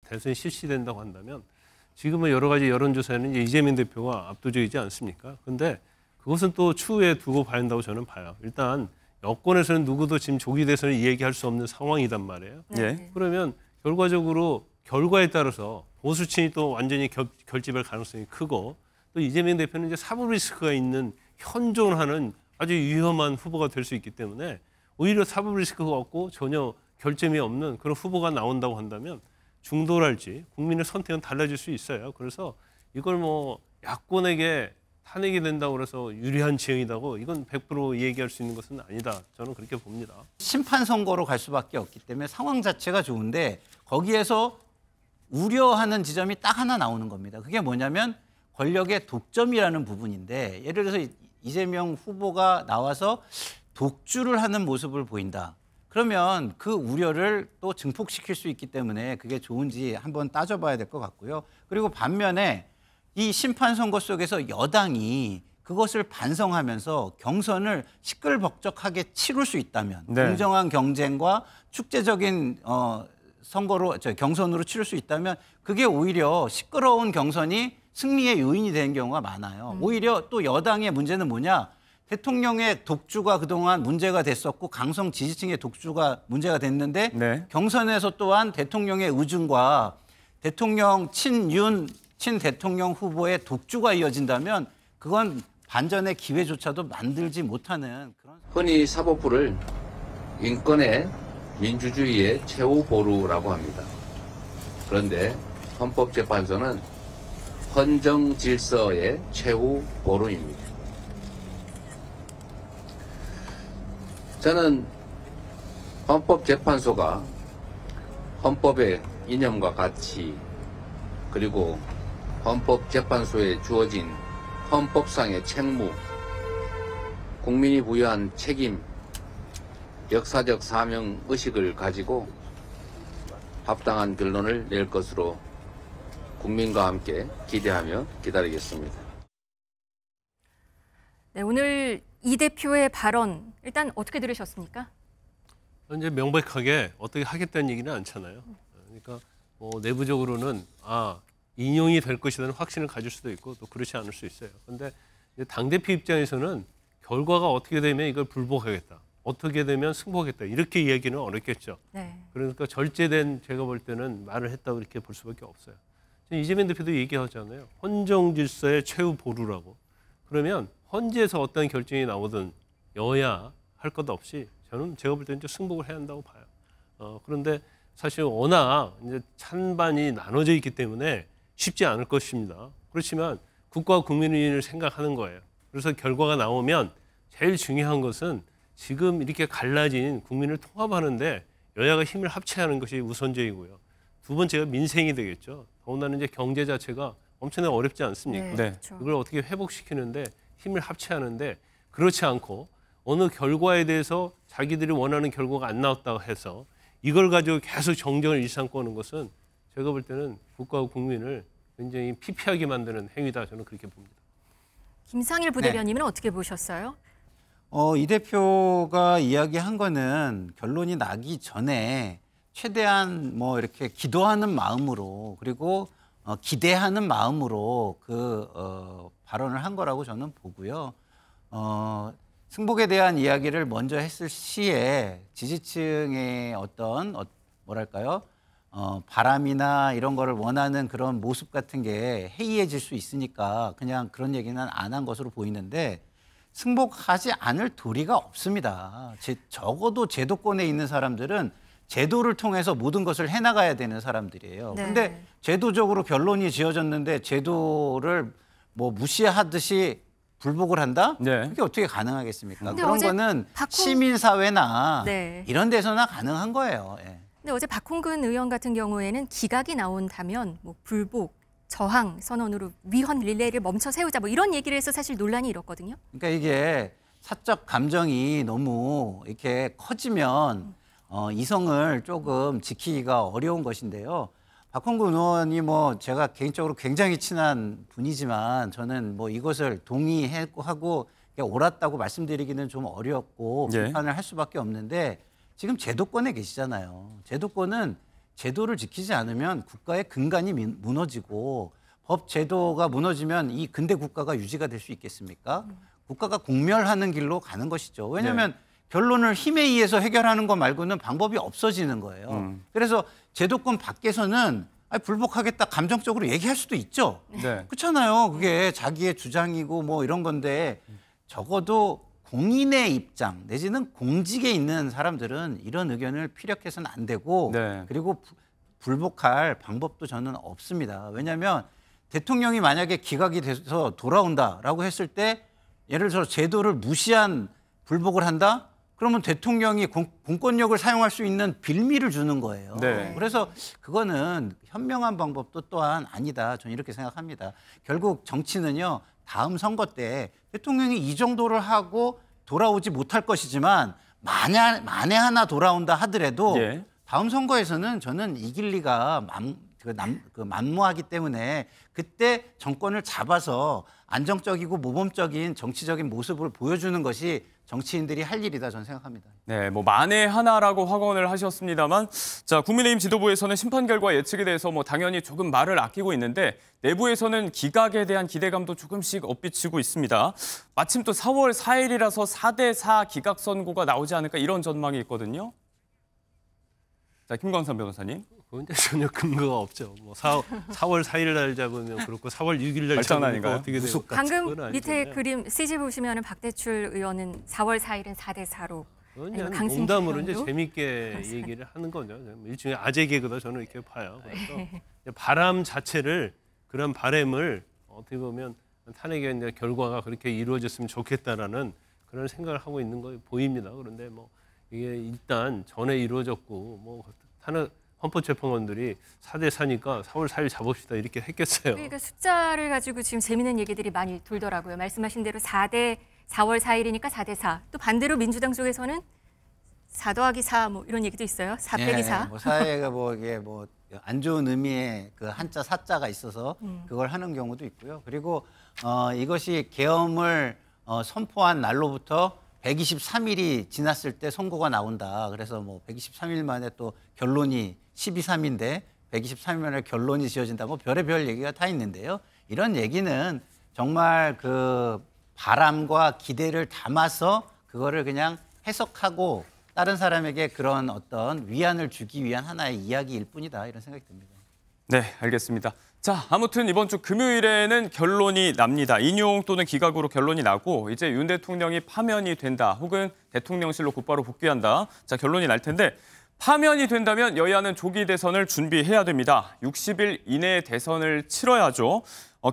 대선이 실시된다고 한다면 지금은 여러 가지 여론조사에는 이제 이재명 대표가 압도적이지 않습니까? 그런데 그것은 또 추후에 두고 봐야 한다고 저는 봐요. 일단 여권에서는 누구도 지금 조기 대선을 이야기할 수 없는 상황이단 말이에요. 네. 그러면 결과적으로 결과에 따라서 보수층이 또 완전히 결집할 가능성이 크고 또 이재명 대표는 이제 사법 리스크가 있는 현존하는 아주 위험한 후보가 될 수 있기 때문에 오히려 사법 리스크가 없고 전혀 결점이 없는 그런 후보가 나온다고 한다면 중도랄지 국민의 선택은 달라질 수 있어요. 그래서 이걸 뭐 야권에게 탄핵이 된다고 해서 유리한 지형이다고 이건 100% 얘기할 수 있는 것은 아니다. 저는 그렇게 봅니다. 심판 선거로 갈 수밖에 없기 때문에 상황 자체가 좋은데 거기에서 우려하는 지점이 딱 하나 나오는 겁니다. 그게 뭐냐면 권력의 독점이라는 부분인데 예를 들어서 이재명 후보가 나와서 독주를 하는 모습을 보인다. 그러면 그 우려를 또 증폭시킬 수 있기 때문에 그게 좋은지 한번 따져봐야 될 것 같고요. 그리고 반면에 이 심판 선거 속에서 여당이 그것을 반성하면서 경선을 시끌벅적하게 치룰 수 있다면 공정한 경쟁과 축제적인 경선으로 치룰 수 있다면 그게 오히려 시끄러운 경선이 승리의 요인이 되는 경우가 많아요. 오히려 또 여당의 문제는 뭐냐? 대통령의 독주가 그동안 문제가 됐었고 강성 지지층의 독주가 문제가 됐는데 경선에서 또한 대통령의 의중과 대통령 친 대통령 후보의 독주가 이어진다면 그건 반전의 기회조차도 만들지 못하는 그런. 흔히 사법부를 인권의 민주주의의 최후 보루라고 합니다. 그런데 헌법재판소는 헌정 질서의 최후 보루입니다. 저는 헌법재판소가 헌법의 이념과 가치 그리고 헌법재판소에 주어진 헌법상의 책무, 국민이 부여한 책임, 역사적 사명 의식을 가지고 합당한 결론을 낼 것으로 국민과 함께 기대하며 기다리겠습니다. 네, 오늘 이 대표의 발언 일단 어떻게 들으셨습니까? 현재 명백하게 어떻게 하겠다는 얘기는 않잖아요. 그러니까 뭐 내부적으로는 인용이 될 것이라는 확신을 가질 수도 있고 또 그렇지 않을 수 있어요. 그런데 당대표 입장에서는 결과가 어떻게 되면 이걸 불복하겠다. 어떻게 되면 승복하겠다. 이렇게 이야기는 어렵겠죠. 그러니까 절제된 제가 볼 때는 말을 했다고 이렇게 볼 수밖에 없어요. 이재명 대표도 얘기하잖아요. 헌정 질서의 최후 보루라고. 그러면 헌재에서 어떤 결정이 나오든 여야 할 것 없이 저는 제가 볼 때는 승복을 해야 한다고 봐요. 그런데 사실 워낙 이제 찬반이 나눠져 있기 때문에 쉽지 않을 것입니다. 그렇지만 국가와 국민을 생각하는 거예요. 그래서 결과가 나오면 제일 중요한 것은 지금 이렇게 갈라진 국민을 통합하는데 여야가 힘을 합쳐야 하는 것이 우선적이고요. 두 번째가 민생이 되겠죠. 더군다나 이제 경제 자체가 엄청나게 어렵지 않습니까? 그렇죠. 그걸 어떻게 회복시키는데 힘을 합쳐야 하는데 그렇지 않고 어느 결과에 대해서 자기들이 원하는 결과가 안 나왔다고 해서 이걸 가지고 계속 정쟁을 일삼고 하는 것은 제가 볼 때는 국가와 국민을 굉장히 피폐하게 만드는 행위다. 저는 그렇게 봅니다. 김상일 부대변인은 어떻게 보셨어요? 이 대표가 이야기한 거는 결론이 나기 전에 최대한 뭐 이렇게 기도하는 마음으로 그리고 기대하는 마음으로 발언을 한 거라고 저는 보고요. 승복에 대한 이야기를 먼저 했을 시에 지지층의 어떤 뭐랄까요? 바람이나 이런 거를 원하는 그런 모습 같은 게 해이해질 수 있으니까 그냥 그런 얘기는 안 한 것으로 보이는데 승복하지 않을 도리가 없습니다. 적어도 제도권에 있는 사람들은 제도를 통해서 모든 것을 해나가야 되는 사람들이에요. 그런데 제도적으로 결론이 지어졌는데 제도를 뭐 무시하듯이 불복을 한다? 그게 어떻게 가능하겠습니까? 그런 거는 시민사회나 이런 데서나 가능한 거예요. 근데 어제 박홍근 의원 같은 경우에는 기각이 나온다면 뭐 불복, 저항 선언으로 위헌 릴레이를 멈춰 세우자 뭐 이런 얘기를 해서 사실 논란이 일었거든요. 그러니까 이게 사적 감정이 너무 이렇게 커지면 이성을 조금 지키기가 어려운 것인데요. 박홍근 의원이 뭐 제가 개인적으로 굉장히 친한 분이지만 저는 뭐 이것을 동의하고 옳았다고 말씀드리기는 좀 어렵고 비판을 할 수밖에 없는데 지금 제도권에 계시잖아요. 제도권은 제도를 지키지 않으면 국가의 근간이 무너지고 법 제도가 무너지면 이 근대 국가가 유지가 될 수 있겠습니까? 국가가 공멸하는 길로 가는 것이죠. 왜냐하면 결론을 힘에 의해서 해결하는 것 말고는 방법이 없어지는 거예요. 그래서 제도권 밖에서는 불복하겠다 감정적으로 얘기할 수도 있죠. 네. 그렇잖아요. 그게 자기의 주장이고 뭐 이런 건데 적어도 공인의 입장 내지는 공직에 있는 사람들은 이런 의견을 피력해서는 안 되고 네. 그리고 불복할 방법도 저는 없습니다. 왜냐하면 대통령이 만약에 기각이 돼서 돌아온다라고 했을 때 예를 들어 제도를 무시한 불복을 한다? 그러면 대통령이 공권력을 사용할 수 있는 빌미를 주는 거예요. 네. 그래서 그거는 현명한 방법도 또한 아니다. 저는 이렇게 생각합니다. 결국 정치는요. 다음 선거 때 대통령이 이 정도를 하고 돌아오지 못할 것이지만 만에 하나 돌아온다 하더라도 예. 다음 선거에서는 저는 이길 리가 만무하기 때문에 그때 정권을 잡아서 안정적이고 모범적인 정치적인 모습을 보여주는 것이 정치인들이 할 일이다 저는 생각합니다. 네, 뭐 만에 하나라고 확언을 하셨습니다만, 자 국민의힘 지도부에서는 심판 결과 예측에 대해서 뭐 당연히 조금 말을 아끼고 있는데 내부에서는 기각에 대한 기대감도 조금씩 엇비치고 있습니다. 마침 또 4월 4일이라서 4대4 기각 선고가 나오지 않을까 이런 전망이 있거든요. 자 김광삼 변호사님. 그건 이제 전혀 근거가 없죠. 뭐 4월 4일 날 잡으면 그렇고 4월 6일 날 잡으면 아닌가요? 어떻게 될까? 방금 밑에 그림 CG 보시면 박대출 의원은 4월 4일은 4대4로 그냥 농담으로 이제 재밌게 얘기를 하는 거죠. 일종의 아재 개그다 저는 이렇게 봐요. 그래서 바람 자체를 그런 바람을 어떻게 보면 탄핵의 이제 결과가 그렇게 이루어졌으면 좋겠다라는 그런 생각을 하고 있는 거 보입니다. 그런데 뭐 이게 일단 전에 이루어졌고 뭐 탄핵 헌법재판관들이 4대4니까 4월 4일 잡읍시다 이렇게 했겠어요. 그러니까 숫자를 가지고 지금 재미있는 얘기들이 많이 돌더라고요. 말씀하신 대로 4월 4일이니까 4대4. 또 반대로 민주당 쪽에서는 4 더하기 4 뭐 이런 얘기도 있어요. 4 빼기 4. 뭐 사회가 뭐 이게 뭐 안 좋은 의미의 그 한자 사자가 있어서 그걸 하는 경우도 있고요. 그리고 이것이 계엄을 선포한 날로부터 123일이 지났을 때 선고가 나온다. 그래서 뭐 123일 만에 또 결론이 12.3인데 123일 만에 결론이 지어진다. 뭐 별의별 얘기가 다 있는데요. 이런 얘기는 정말 그 바람과 기대를 담아서 그거를 그냥 해석하고 다른 사람에게 그런 어떤 위안을 주기 위한 하나의 이야기일 뿐이다. 이런 생각이 듭니다. 네, 알겠습니다. 자, 아무튼 이번 주 금요일에는 결론이 납니다. 인용 또는 기각으로 결론이 나고 이제 윤 대통령이 파면이 된다 혹은 대통령실로 곧바로 복귀한다. 자, 결론이 날 텐데 파면이 된다면 여야는 조기 대선을 준비해야 됩니다. 60일 이내에 대선을 치러야죠.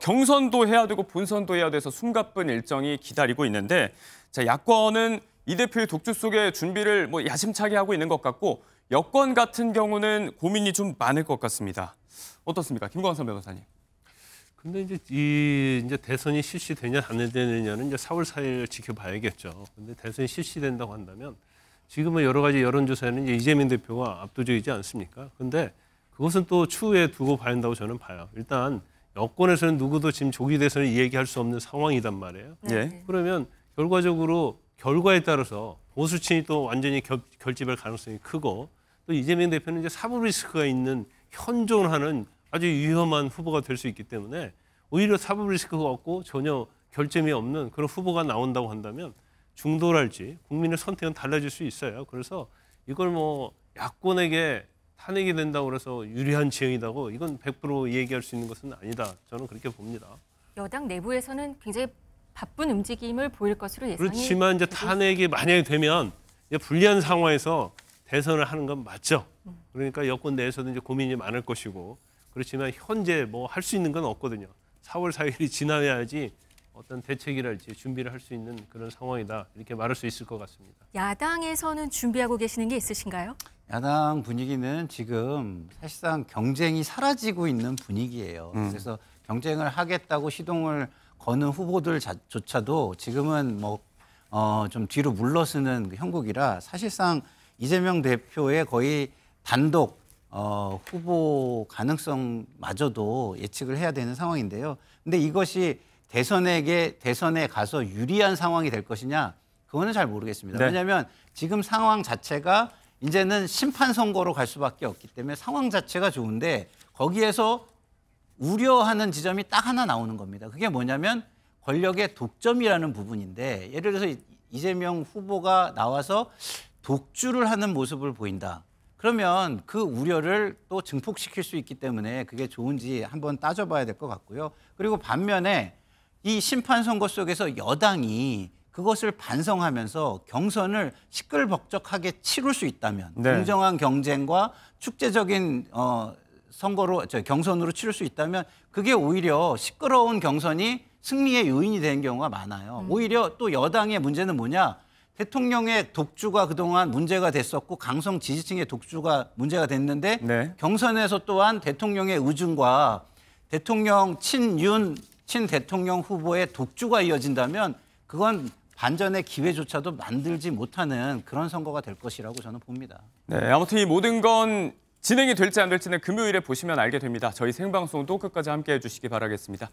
경선도 해야 되고 본선도 해야 돼서 숨가쁜 일정이 기다리고 있는데 자, 야권은 이 대표의 독주 속에 준비를 뭐 야심차게 하고 있는 것 같고 여권 같은 경우는 고민이 좀 많을 것 같습니다. 어떻습니까? 김광삼 변호사님. 근데 이제 대선이 실시되냐 안 되느냐는 이제 4월 4일 지켜봐야겠죠. 근데 대선이 실시된다고 한다면 지금은 여러 가지 여론조사에는 이제 이재명 대표가 압도적이지 않습니까? 근데 그것은 또 추후에 두고 봐야 한다고 저는 봐요. 일단 여권에서는 누구도 지금 조기 대선을 얘기할 수 없는 상황이단 말이에요. 네. 그러면 결과적으로 결과에 따라서 보수층이 또 완전히 결집할 가능성이 크고 또 이재명 대표는 이제 사법 리스크가 있는 현존하는 아주 위험한 후보가 될 수 있기 때문에 오히려 사법 리스크가 없고 전혀 결점이 없는 그런 후보가 나온다고 한다면 중도랄지 국민의 선택은 달라질 수 있어요. 그래서 이걸 뭐 야권에게 탄핵이 된다고 해서 유리한 지형이다고 이건 100% 얘기할 수 있는 것은 아니다. 저는 그렇게 봅니다. 여당 내부에서는 굉장히 바쁜 움직임을 보일 것으로 예상이 그렇지만 이제 탄핵이 만약에 되면 이제 불리한 상황에서 대선을 하는 건 맞죠. 그러니까 여권 내에서도 이제 고민이 많을 것이고 그렇지만 현재 뭐 할 수 있는 건 없거든요. 4월 4일이 지나야지 어떤 대책이랄지 준비를 할 수 있는 그런 상황이다. 이렇게 말할 수 있을 것 같습니다. 야당에서는 준비하고 계시는 게 있으신가요? 야당 분위기는 지금 사실상 경쟁이 사라지고 있는 분위기예요. 그래서 경쟁을 하겠다고 시동을 거는 후보들조차도 지금은 뭐 좀 뒤로 물러서는 형국이라 사실상 이재명 대표의 거의 단독 후보 가능성마저도 예측을 해야 되는 상황인데요. 근데 이것이 대선에 가서 유리한 상황이 될 것이냐? 그거는 잘 모르겠습니다. 네. 왜냐하면 지금 상황 자체가 이제는 심판 선거로 갈 수밖에 없기 때문에 상황 자체가 좋은데 거기에서 우려하는 지점이 딱 하나 나오는 겁니다. 그게 뭐냐면 권력의 독점이라는 부분인데 예를 들어서 이재명 후보가 나와서 독주를 하는 모습을 보인다. 그러면 그 우려를 또 증폭시킬 수 있기 때문에 그게 좋은지 한번 따져봐야 될 것 같고요. 그리고 반면에 이 심판 선거 속에서 여당이 그것을 반성하면서 경선을 시끌벅적하게 치룰 수 있다면 네. 공정한 경쟁과 축제적인 경선으로 치를 수 있다면 그게 오히려 시끄러운 경선이 승리의 요인이 되는 경우가 많아요. 오히려 또 여당의 문제는 뭐냐? 대통령의 독주가 그동안 문제가 됐었고 강성 지지층의 독주가 문제가 됐는데 네. 경선에서 또한 대통령의 의중과 대통령 친 대통령 후보의 독주가 이어진다면 그건 반전의 기회조차도 만들지 못하는 그런 선거가 될 것이라고 저는 봅니다. 네, 아무튼 이 모든 건 진행이 될지 안 될지는 금요일에 보시면 알게 됩니다. 저희 생방송도 끝까지 함께해 주시기 바라겠습니다.